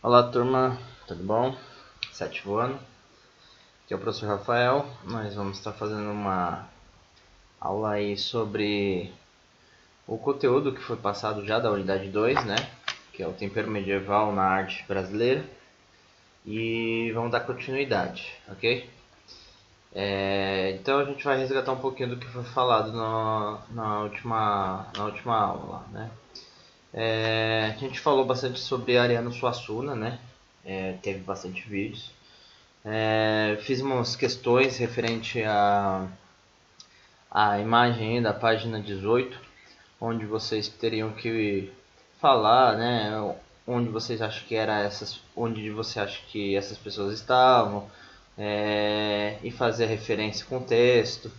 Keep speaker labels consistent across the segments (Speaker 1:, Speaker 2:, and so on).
Speaker 1: Olá turma, tudo bom? Sétimo ano, aqui é o professor Rafael. Nós vamos estar fazendo uma aula aí sobre o conteúdo que foi passado já da unidade 2, né? Que é o tempero medieval na arte brasileira. E vamos dar continuidade, ok? Então a gente vai resgatar um pouquinho do que foi falado na última aula, né? A gente falou bastante sobre Ariano Suassuna, né? Teve bastante vídeos. Fiz umas questões referente à imagem da página 18, onde vocês teriam que falar, né, onde vocês acham que onde você acha que essas pessoas estavam, e fazer referência com o texto,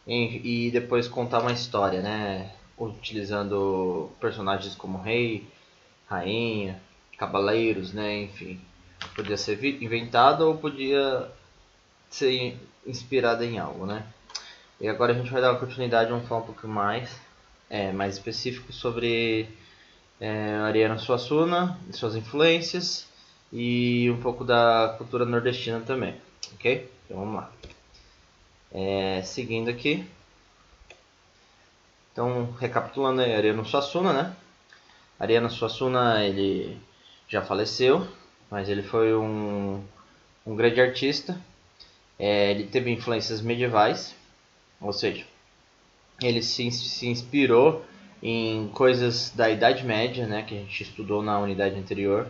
Speaker 1: e depois contar uma história, né, utilizando personagens como rei, rainha, cavaleiros, né, enfim. Podia ser inventado ou podia ser inspirada em algo, né? E agora a gente vai dar uma continuidade, vamos falar um pouco mais específico sobre Ariano Suassuna, suas influências e um pouco da cultura nordestina também, ok? Então vamos lá. Seguindo aqui. Então, recapitulando aí, Ariano Suassuna, né? Ariano Suassuna, ele já faleceu, mas ele foi um grande artista. Ele teve influências medievais, ou seja, ele se inspirou em coisas da Idade Média, né, que a gente estudou na unidade anterior,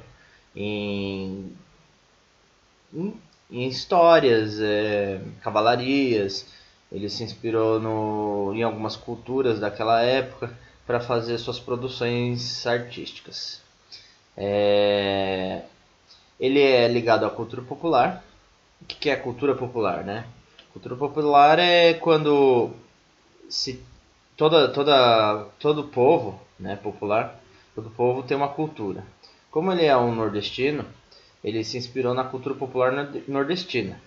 Speaker 1: em, em histórias, cavalarias. Ele se inspirou em algumas culturas daquela época para fazer suas produções artísticas. Ele é ligado à cultura popular. O que é a cultura popular, né? Cultura popular é quando se todo povo, né, popular, todo povo tem uma cultura. Como ele é um nordestino, ele se inspirou na cultura popular nordestina.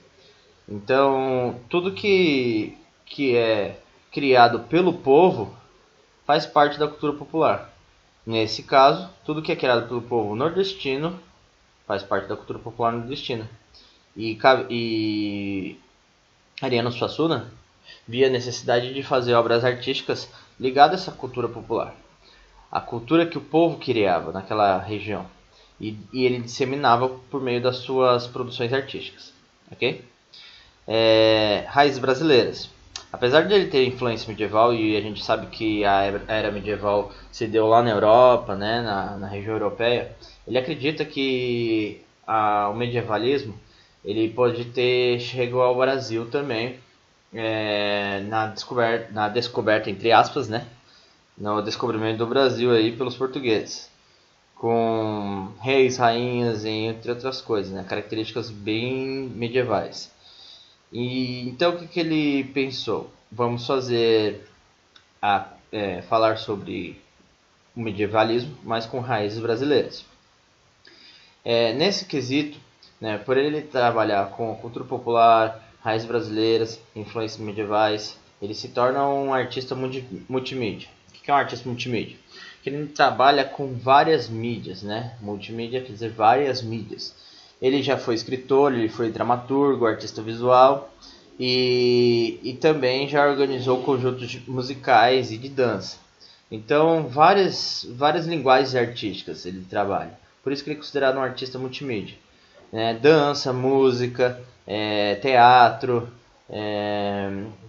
Speaker 1: Então, tudo que é criado pelo povo faz parte da cultura popular. Nesse caso, tudo que é criado pelo povo nordestino faz parte da cultura popular nordestina. E Ariano Suassuna via a necessidade de fazer obras artísticas ligadas a essa cultura popular, a cultura que o povo criava naquela região, e ele disseminava por meio das suas produções artísticas, ok? Raízes brasileiras. Apesar de ele ter influência medieval, e a gente sabe que a era medieval se deu lá na Europa, né, na região europeia, ele acredita que o medievalismo ele pode ter chegado ao Brasil também, na descoberta, entre aspas, né, no descobrimento do Brasil aí pelos portugueses, com reis, rainhas, entre outras coisas, né, características bem medievais. E então o que ele pensou? Vamos falar sobre o medievalismo, mas com raízes brasileiras. Nesse quesito, né, por ele trabalhar com cultura popular, raízes brasileiras, influências medievais, ele se torna um artista multimídia. O que é um artista multimídia? Ele trabalha com várias mídias, né? Multimídia quer dizer várias mídias. Ele já foi escritor, ele foi dramaturgo, artista visual e também já organizou conjuntos musicais e de dança. Então, várias linguagens artísticas ele trabalha. Por isso que ele é considerado um artista multimídia. Dança, música, teatro,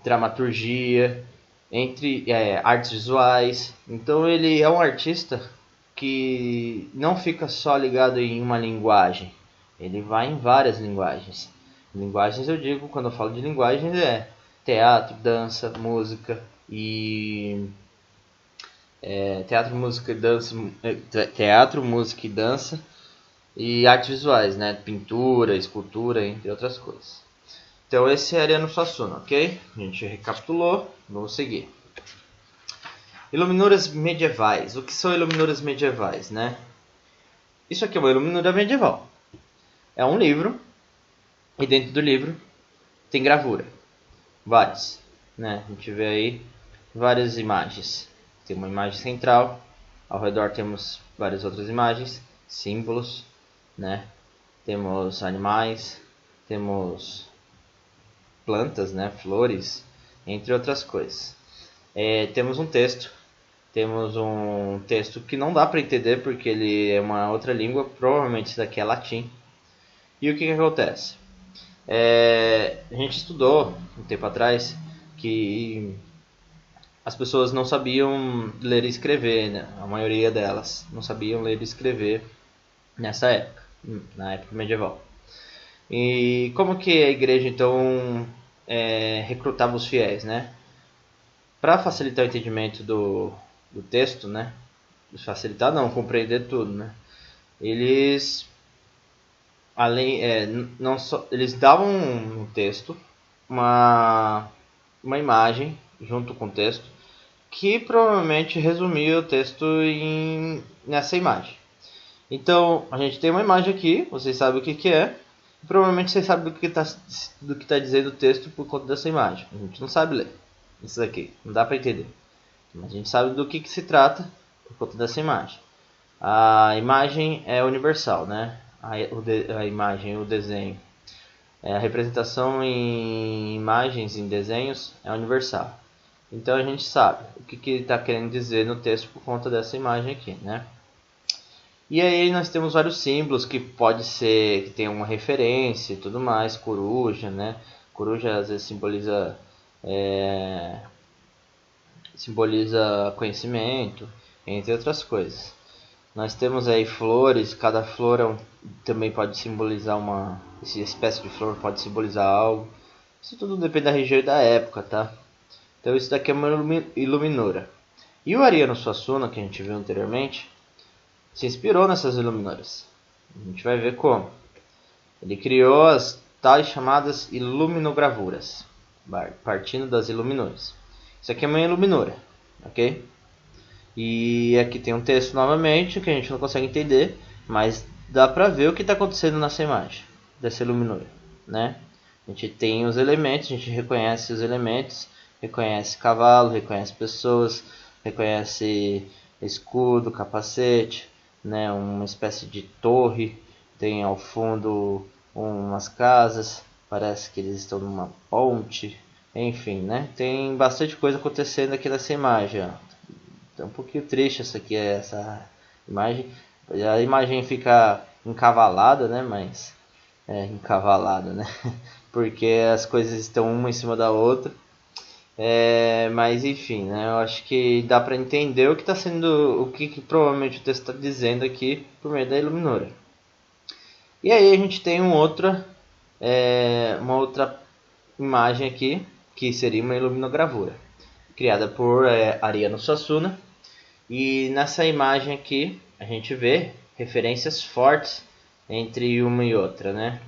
Speaker 1: dramaturgia, entre artes visuais. Então ele é um artista que não fica só ligado em uma linguagem. Ele vai em várias linguagens. Linguagens eu digo, quando eu falo de linguagens, teatro, dança, música e teatro, música e dança e artes visuais, né? Pintura, escultura, entre outras coisas. Então esse é Ariano Suassuna, ok? A gente recapitulou, vamos seguir. Iluminuras medievais. O que são iluminuras medievais, né? Isso aqui é uma iluminura medieval. É um livro e dentro do livro tem gravura, várias, né? A gente vê aí várias imagens. Tem uma imagem central, ao redor temos várias outras imagens, símbolos, né? Temos animais, temos plantas, né? Flores, entre outras coisas. Temos um texto que não dá para entender porque ele é uma outra língua, provavelmente isso daqui é latim. E o que acontece? A gente estudou um tempo atrás que as pessoas não sabiam ler e escrever, né? A maioria delas não sabiam ler e escrever nessa época, na época medieval. E como que a igreja então recrutava os fiéis, né? Para facilitar o entendimento do texto, né? Facilitar não, compreender tudo, né? Eles eles davam no texto uma imagem junto com o texto que provavelmente resumia o texto nessa imagem. Então a gente tem uma imagem aqui, vocês sabem o que é. Provavelmente vocês sabem do que está dizendo o texto por conta dessa imagem. A gente não sabe ler isso daqui, não dá para entender. Mas a gente sabe do que se trata por conta dessa imagem. A imagem é universal, né? A imagem, o desenho, a representação em imagens, em desenhos, é universal. Então a gente sabe o que ele está querendo dizer no texto por conta dessa imagem aqui, né? E aí nós temos vários símbolos que pode ser que tenha uma referência e tudo mais, coruja, né? Coruja às vezes simboliza conhecimento, entre outras coisas. Nós temos aí flores, cada flor também pode simbolizar essa espécie de flor pode simbolizar algo. Isso tudo depende da região e da época, tá? Então isso daqui é uma iluminura. E o Ariano Suassuna, que a gente viu anteriormente, se inspirou nessas iluminuras. A gente vai ver como. Ele criou as tais chamadas iluminogravuras, partindo das iluminuras. Isso aqui é uma iluminura, ok? E aqui tem um texto novamente que a gente não consegue entender, mas dá pra ver o que está acontecendo nessa imagem dessa iluminura, né? A gente tem os elementos, a gente reconhece os elementos, reconhece cavalo, reconhece pessoas, reconhece escudo, capacete, né? Uma espécie de torre, tem ao fundo umas casas, parece que eles estão numa ponte, enfim, né? Tem bastante coisa acontecendo aqui nessa imagem, ó. É um pouquinho triste essa imagem. A imagem fica encavalada, né? Mas encavalada, né? Porque as coisas estão uma em cima da outra. Mas enfim, né? Eu acho que dá para entender o que está sendo, o que provavelmente o texto está dizendo aqui por meio da iluminura. E aí a gente tem uma outra imagem aqui que seria uma iluminogravura criada por Ariano Suassuna. E nessa imagem aqui a gente vê referências fortes entre uma e outra, né?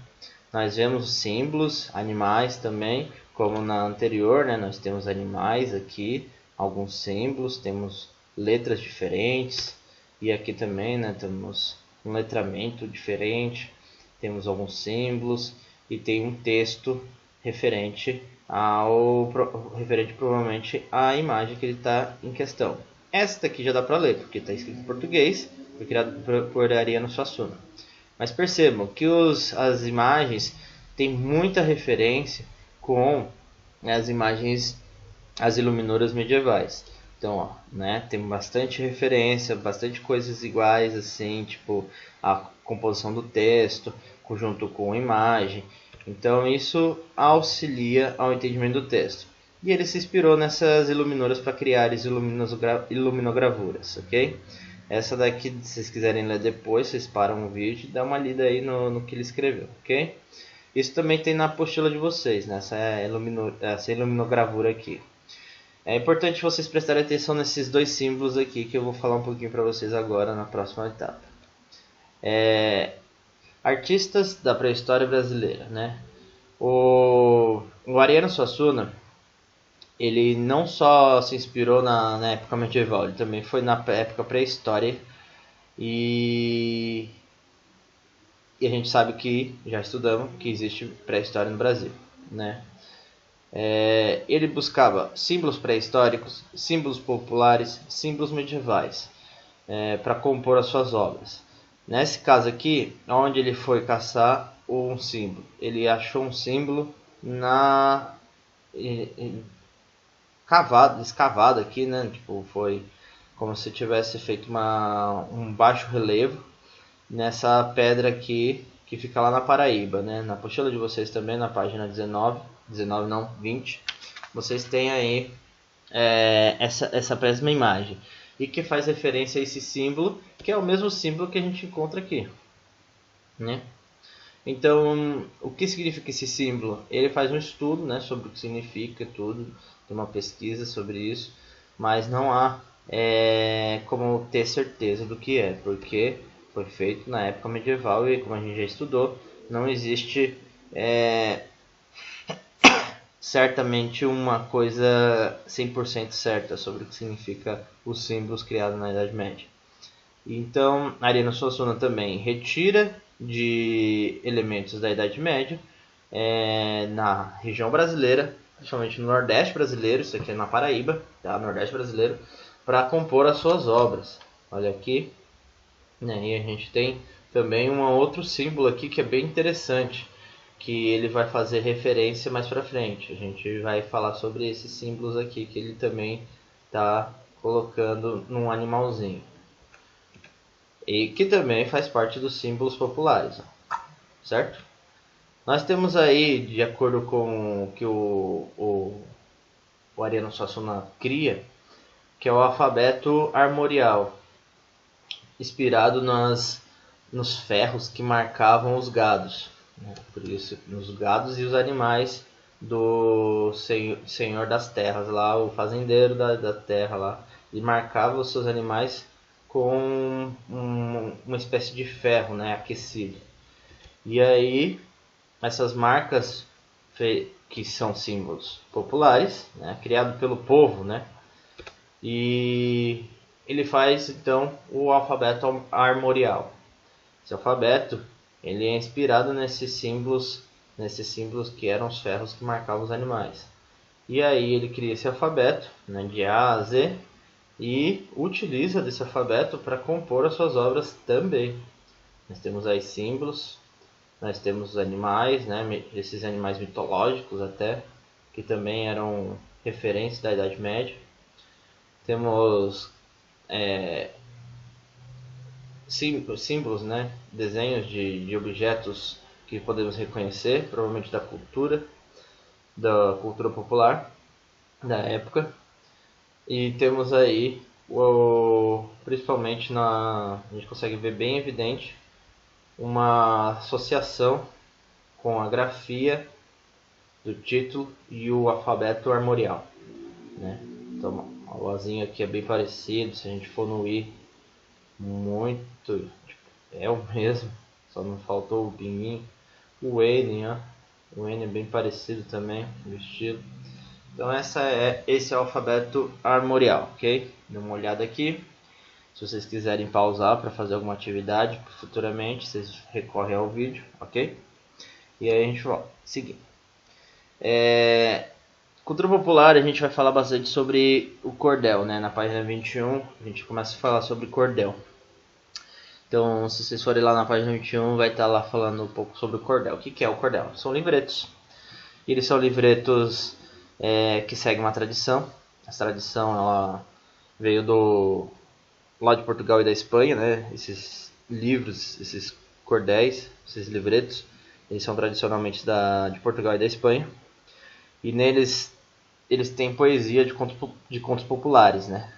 Speaker 1: Nós vemos símbolos, animais também, como na anterior, né? Nós temos animais aqui, alguns símbolos, temos letras diferentes. E aqui também, né, temos um letramento diferente, temos alguns símbolos e tem um texto referente provavelmente à imagem que ele está em questão. Essa daqui já dá para ler, porque está escrito em português, foi criado por Ariano Suassuna. Mas percebam que as imagens têm muita referência com as imagens, as iluminuras medievais. Então, ó, né, tem bastante referência, bastante coisas iguais, assim, tipo a composição do texto, junto com a imagem. Então, isso auxilia ao entendimento do texto. E ele se inspirou nessas iluminuras para criar as iluminogravuras, ok? Essa daqui, se vocês quiserem ler depois, vocês param o vídeo e dá uma lida aí no que ele escreveu, ok? Isso também tem na apostila de vocês, né? Essa iluminogravura aqui. É importante vocês prestarem atenção nesses dois símbolos aqui que eu vou falar um pouquinho para vocês agora na próxima etapa. Artistas da pré-história brasileira, né? O Ariano Suassuna, ele não só se inspirou na época medieval, ele também foi na época pré-história e a gente sabe que, já estudamos, que existe pré-história no Brasil, né? Ele buscava símbolos pré-históricos, símbolos populares, símbolos medievais para compor as suas obras. Nesse caso aqui, onde ele foi caçar um símbolo, ele achou um símbolo na escavado aqui, né? Tipo, foi como se tivesse feito um baixo relevo nessa pedra aqui que fica lá na Paraíba, né? Na apostila de vocês também, na página 19 não, 20, vocês têm aí essa mesma imagem e que faz referência a esse símbolo, que é o mesmo símbolo que a gente encontra aqui, né? Então, o que significa esse símbolo? Ele faz um estudo, né, sobre o que significa tudo, tem uma pesquisa sobre isso, mas não há como ter certeza do que é, porque foi feito na época medieval e, como a gente já estudou, não existe certamente uma coisa 100% certa sobre o que significa os símbolos criados na Idade Média. Então, Ariano Suassuna também retira de elementos da Idade Média na região brasileira, principalmente no Nordeste brasileiro, isso aqui é na Paraíba, tá? Nordeste brasileiro, para compor as suas obras. Olha aqui, né? E a gente tem também um outro símbolo aqui que é bem interessante, que ele vai fazer referência mais para frente. A gente vai falar sobre esses símbolos aqui que ele também está colocando num animalzinho. E que também faz parte dos símbolos populares, certo? Nós temos aí, de acordo com o que o Ariano Suassuna cria, que é o alfabeto armorial, inspirado nos ferros que marcavam os gados, né? Por isso, nos gados e os animais do senhor das terras, lá, o fazendeiro da terra, lá, ele marcava os seus animais com uma espécie de ferro, né, aquecido. E aí, essas marcas que são símbolos populares, né, criado pelo povo, né, e ele faz então o alfabeto armorial. Esse alfabeto ele é inspirado nesses símbolos que eram os ferros que marcavam os animais. E aí ele cria esse alfabeto, né, de A a Z, e utiliza desse alfabeto para compor as suas obras também. Nós temos aí símbolos, nós temos animais, né, esses animais mitológicos até, que também eram referências da Idade Média. Temos símbolos, né, desenhos de objetos que podemos reconhecer, provavelmente da cultura popular da época. E temos aí, principalmente a gente consegue ver bem evidente uma associação com a grafia do título e o alfabeto armorial, né? Então, o Ozinho aqui é bem parecido, se a gente for no I, muito, é o mesmo, só não faltou o pinguim. O N, ó, o N é bem parecido também, o estilo. Então esse é o alfabeto armorial, ok? Dê uma olhada aqui. Se vocês quiserem pausar para fazer alguma atividade futuramente, vocês recorrem ao vídeo, ok? E aí a gente volta. Seguindo. Cultura popular, a gente vai falar bastante sobre o cordel, né? Na página 21 a gente começa a falar sobre cordel. Então, se vocês forem lá na página 21, vai estar lá falando um pouco sobre o cordel. O que é o cordel? São livretos. Eles são livretos que seguem uma tradição. Essa tradição ela veio lá de Portugal e da Espanha, né? Esses livros, esses cordéis, esses livretos, eles são tradicionalmente de Portugal e da Espanha. E neles eles têm poesia de contos populares, né?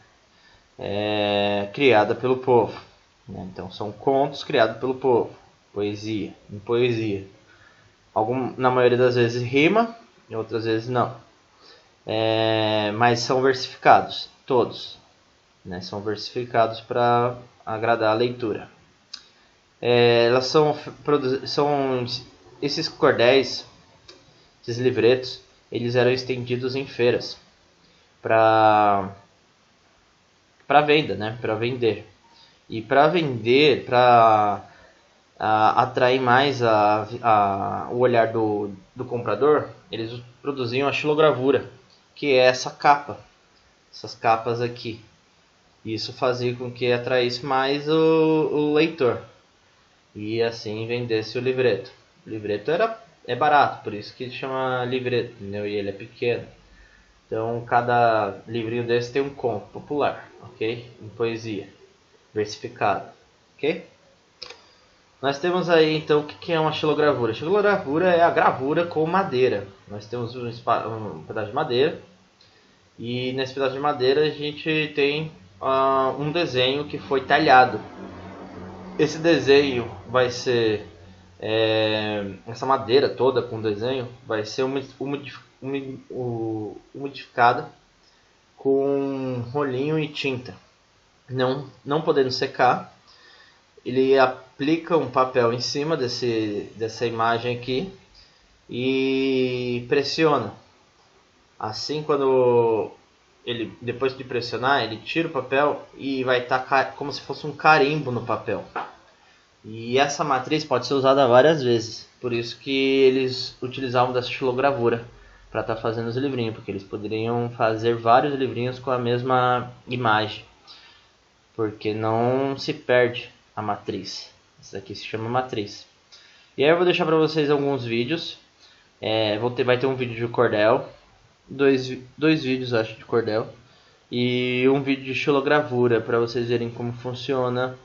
Speaker 1: Criada pelo povo, né? Então são contos criados pelo povo, poesia, em poesia. Na maioria das vezes rima, e outras vezes não. Mas são versificados, todos, né? São versificados para agradar a leitura. Elas são esses cordéis, esses livretos, eles eram estendidos em feiras para venda, né? Para vender. E para vender, para atrair mais o olhar do comprador, eles produziam a xilogravura, que é essa capa, essas capas aqui. Isso fazia com que atraísse mais o leitor. e assim vendesse o livreto. O livreto é barato, por isso que chama livreto, entendeu? E ele é pequeno. Então cada livrinho desse tem um conto popular, ok? Em poesia, versificado, ok? Nós temos aí então o que é uma xilogravura. A xilogravura é a gravura com madeira. Nós temos um pedaço de madeira e nesse pedaço de madeira a gente tem um desenho que foi talhado. Esse desenho vai ser essa madeira toda com desenho vai ser umidificada com um rolinho e tinta. Não podendo secar, ele aplica um papel em cima dessa imagem aqui e pressiona. Assim, quando ele, depois de pressionar, ele tira o papel e vai estar como se fosse um carimbo no papel. E essa matriz pode ser usada várias vezes. Por isso que eles utilizavam dessa xilogravura para estar fazendo os livrinhos, porque eles poderiam fazer vários livrinhos com a mesma imagem, porque não se perde a matriz. Isso aqui se chama matriz. E aí eu vou deixar para vocês alguns vídeos. Vai ter um vídeo de cordel, dois vídeos acho de cordel e um vídeo de xilogravura para vocês verem como funciona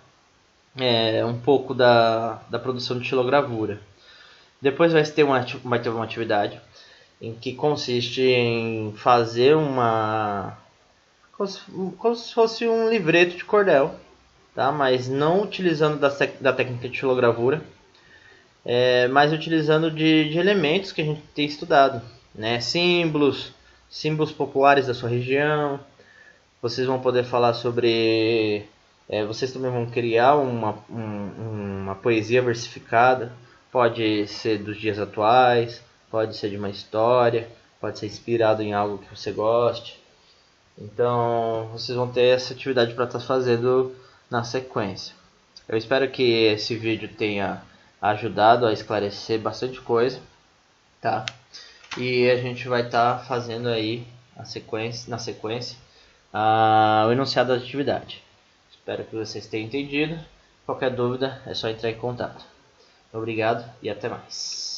Speaker 1: um pouco da produção de xilogravura. Depois vai ter uma atividade em que consiste em fazer como se fosse um livreto de cordel, tá? Mas não utilizando da técnica de xilogravura, mas utilizando de elementos que a gente tem estudado, né? Símbolos populares da sua região. Vocês vão poder falar sobre... vocês também vão criar uma poesia versificada. Pode ser dos dias atuais, pode ser de uma história, pode ser inspirado em algo que você goste. Então vocês vão ter essa atividade para estar fazendo na sequência. Eu espero que esse vídeo tenha ajudado a esclarecer bastante coisa, tá? E a gente vai estar fazendo aí na sequência o enunciado da atividade. Espero que vocês tenham entendido. Qualquer dúvida é só entrar em contato. Obrigado e até mais.